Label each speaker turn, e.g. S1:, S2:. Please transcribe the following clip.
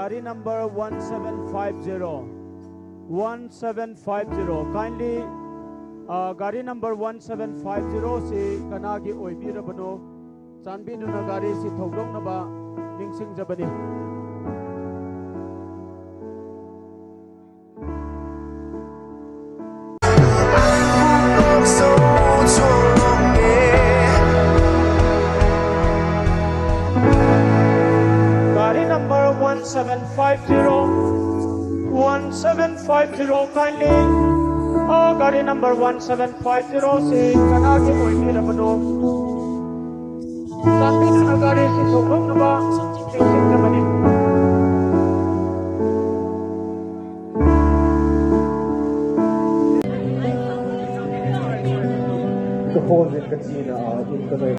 S1: Gari number 1750. 1750. Kindly, Gari number 1750 si kanagi oibirabano. Sanbinu na gari si Thogdong na ba Lingsing Jabani. Gari number 1750. 1750 kindly. Gari number 1750 si kanagi oibirabano. Sanbinu na gari si Thogdong na ba Lingsing Jabani.
S2: The whole in Katsina in the